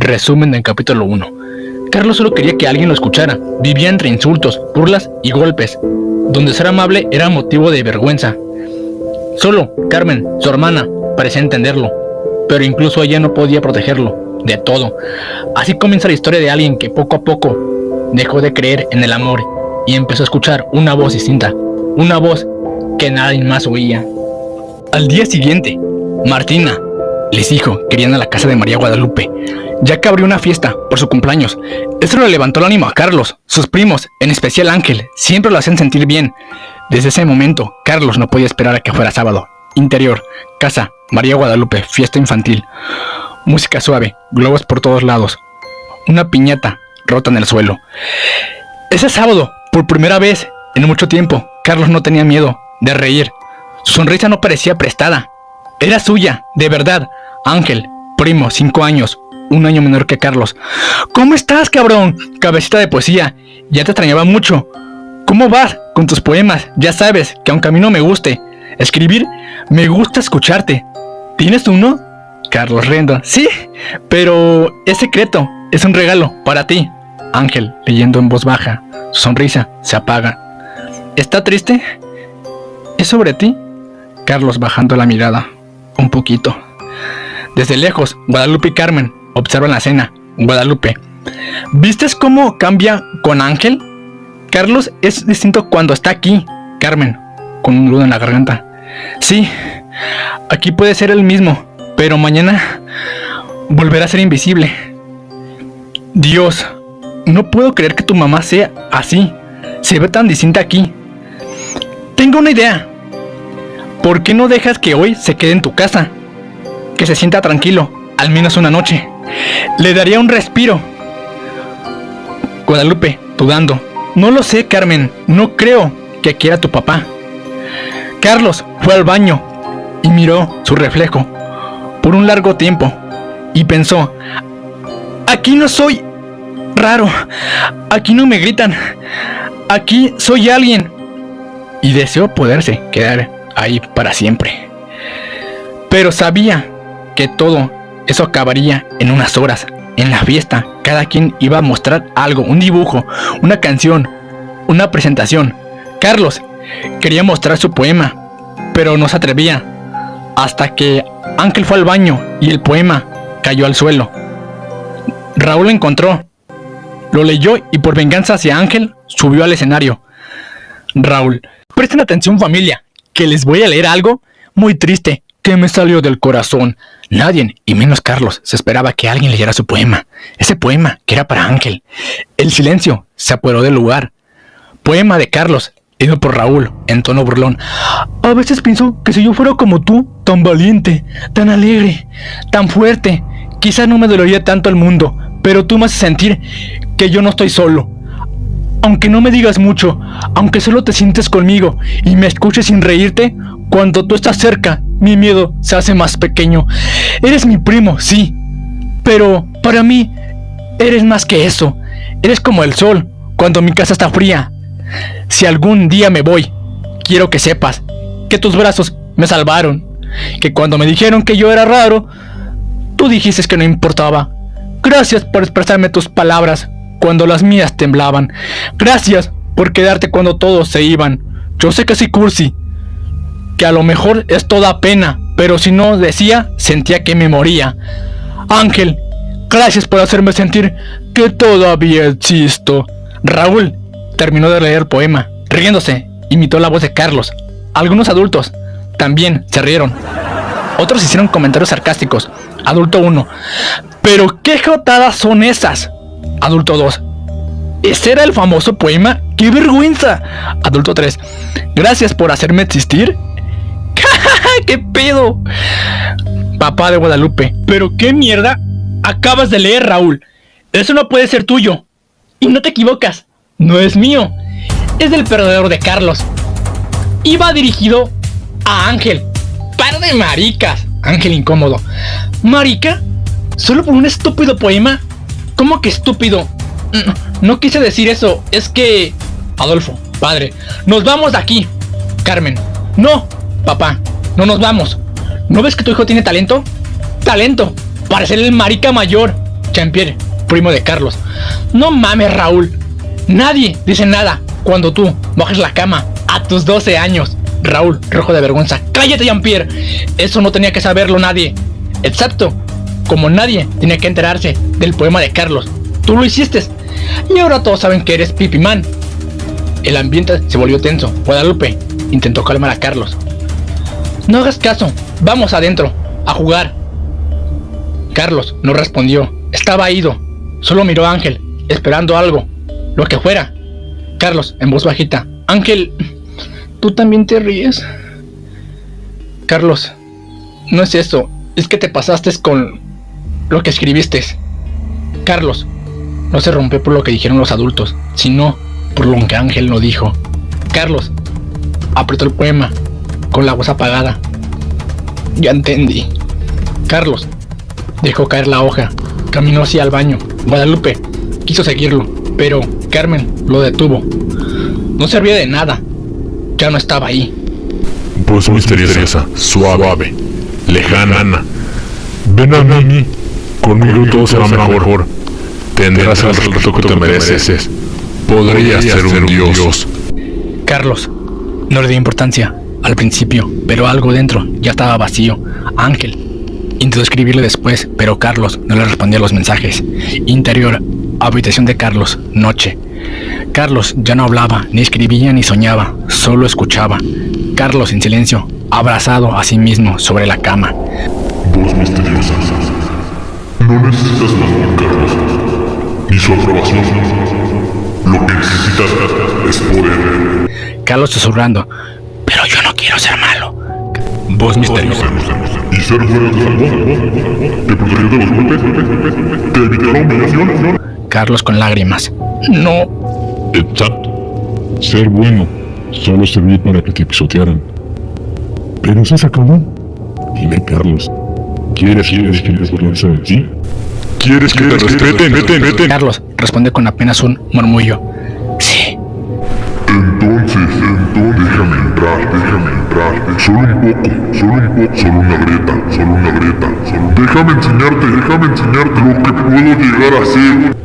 Resumen del capítulo 1. Carlos solo quería que alguien lo escuchara. Vivía entre insultos, burlas y golpes, donde ser amable era motivo de vergüenza. Solo Carmen, su hermana, parecía entenderlo, pero incluso ella no podía protegerlo de todo. Así comienza la historia de alguien que poco a poco dejó de creer en el amor y empezó a escuchar una voz distinta, una voz que nadie más oía. Al día siguiente, Martina les dijo que irían a la casa de María Guadalupe, ya que abrió una fiesta por su cumpleaños. Eso le levantó el ánimo a Carlos. Sus primos, en especial Ángel, siempre lo hacían sentir bien. Desde ese momento, Carlos no podía esperar a que fuera sábado. Interior, casa, María Guadalupe, fiesta infantil. Música suave, globos por todos lados. Una piñata rota en el suelo. Ese sábado, por primera vez en mucho tiempo, Carlos no tenía miedo de reír. Su sonrisa no parecía prestada. Era suya, de verdad. Ángel, primo, 5 años, 1 año menor que Carlos. ¿Cómo estás, cabrón? Cabecita de poesía, ya te extrañaba mucho. ¿Cómo vas con tus poemas? Ya sabes que aunque a mí no me guste escribir, me gusta escucharte. ¿Tienes uno? Carlos riendo. Sí, pero es secreto, es un regalo para ti. Ángel, leyendo en voz baja, su sonrisa se apaga. ¿Está triste? ¿Es sobre ti? Carlos bajando la mirada un poquito. Desde lejos, Guadalupe y Carmen observan la escena. Guadalupe: ¿vistes cómo cambia con Ángel? Carlos es distinto cuando está aquí. Carmen, con un nudo en la garganta: sí, aquí puede ser el mismo, pero mañana volverá a ser invisible. Dios, no puedo creer que tu mamá sea así. Se ve tan distinta aquí. Tengo una idea. ¿Por qué no dejas que hoy se quede en tu casa? Que se sienta tranquilo, al menos una noche. Le daría un respiro. Guadalupe, dudando: no lo sé, Carmen, no creo que quiera a tu papá. Carlos fue al baño y miró su reflejo por un largo tiempo y pensó: aquí no soy raro, aquí no me gritan, aquí soy alguien. Y deseó poderse quedar ahí para siempre. Pero sabía que todo eso acabaría en unas horas. En la fiesta, cada quien iba a mostrar algo, un dibujo, una canción, una presentación. Carlos quería mostrar su poema, pero no se atrevía, hasta que Ángel fue al baño y el poema cayó al suelo. Raúl lo encontró, lo leyó y por venganza hacia Ángel subió al escenario. Raúl: presten atención, familia, que les voy a leer algo muy triste que me salió del corazón. Nadie, y menos Carlos, se esperaba que alguien leyera su poema. Ese poema que era para Ángel. El silencio se apoderó del lugar. Poema de Carlos, leído por Raúl, en tono burlón. A veces pienso que si yo fuera como tú, tan valiente, tan alegre, tan fuerte, quizás no me dolería tanto el mundo, pero tú me haces sentir que yo no estoy solo. Aunque no me digas mucho, aunque solo te sientes conmigo y me escuches sin reírte, cuando tú estás cerca, mi miedo se hace más pequeño. Eres mi primo, sí, pero para mí eres más que eso. Eres como el sol cuando mi casa está fría. Si algún día me voy, quiero que sepas que tus brazos me salvaron, que cuando me dijeron que yo era raro, tú dijiste que no importaba. Gracias por expresarme tus palabras cuando las mías temblaban. Gracias por quedarte cuando todos se iban. Yo sé que soy cursi, que a lo mejor es toda pena, pero si no decía, sentía que me moría. Ángel, gracias por hacerme sentir que todavía existo. Raúl terminó de leer el poema, riéndose, imitó la voz de Carlos. Algunos adultos también se rieron. Otros hicieron comentarios sarcásticos. Adulto 1: ¿pero qué jotadas son esas? Adulto 2: ¿ese era el famoso poema? ¡Qué vergüenza! Adulto 3: ¿gracias por hacerme existir? ¡Qué pedo! Papá de Guadalupe: ¿pero qué mierda acabas de leer, Raúl? Eso no puede ser tuyo. Y no te equivocas, no es mío. Es del perdedor de Carlos. Iba dirigido a Ángel. ¡Par de maricas! Ángel incómodo: ¿marica? ¿Solo por un estúpido poema? ¿Cómo que estúpido? No quise decir eso, es que... Adolfo: padre, nos vamos de aquí. Carmen: no, papá, no nos vamos. ¿No ves que tu hijo tiene talento? Talento para ser el marica mayor. Jean-Pierre, primo de Carlos. No mames, Raúl. Nadie dice nada cuando tú bajas la cama a tus 12 años. Raúl, rojo de vergüenza. ¡Cállate, Jean-Pierre! Eso no tenía que saberlo nadie. Excepto, como nadie tenía que enterarse del poema de Carlos. Tú lo hiciste. Y ahora todos saben que eres Pipi Man. El ambiente se volvió tenso. Guadalupe intentó calmar a Carlos. No hagas caso. Vamos adentro, a jugar. Carlos no respondió. Estaba ido. Solo miró a Ángel, esperando algo. Lo que fuera. Carlos, en voz bajita. Ángel, ¿tú también te ríes? Carlos, no es eso. Es que te pasaste con lo que escribiste. Carlos, no se rompió por lo que dijeron los adultos, sino por lo que Ángel no dijo. Carlos apretó el poema con la voz apagada. Ya entendí. Carlos dejó caer la hoja. Caminó hacia el baño. Guadalupe quiso seguirlo, pero Carmen lo detuvo. No servía de nada. Ya no estaba ahí. Voz misteriosa, suave, lejana. Ven a mí. Conmigo todo será mejor. Tendrás el respeto que te mereces. Podrías ser un dios. Carlos no le dio importancia al principio, pero algo dentro ya estaba vacío. Ángel intentó escribirle después, pero Carlos no le respondía a los mensajes. Interior, habitación de Carlos, noche. Carlos ya no hablaba, ni escribía, ni soñaba, solo escuchaba. Carlos en silencio, abrazado a sí mismo sobre la cama. Voz misteriosa. No necesitas más por Carlos, ni su aprobación. Lo que necesitas es poder. Carlos susurrando, pero yo no quiero ser malo. Voz misteriosa. Y ser bueno de salvó. Te protegeré de los golpes. Te evitará la humillación. Carlos con lágrimas. No. Exacto. Ser bueno solo servía para que te pisotearan. Pero eso se acabó. Dime, Carlos. ¿Quieres que les confianza en ti? ¿Quieres que te respeten? Carlos responde con apenas un murmullo. Sí. Entonces, déjame entrar. Solo un poco, solo una grieta. Déjame enseñarte lo que puedo llegar a ser.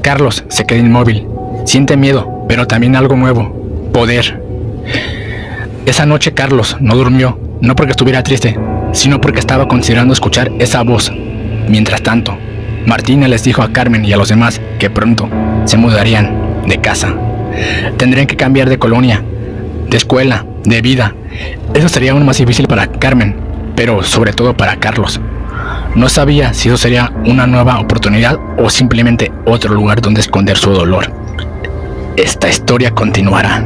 Carlos se queda inmóvil. Siente miedo, pero también algo nuevo. Poder. Esa noche Carlos no durmió, no porque estuviera triste, sino porque estaba considerando escuchar esa voz. Mientras tanto, Martina les dijo a Carmen y a los demás que pronto se mudarían de casa. Tendrían que cambiar de colonia, de escuela, de vida. Eso sería aún más difícil para Carmen, pero sobre todo para Carlos. No sabía si eso sería una nueva oportunidad o simplemente otro lugar donde esconder su dolor. Esta historia continuará.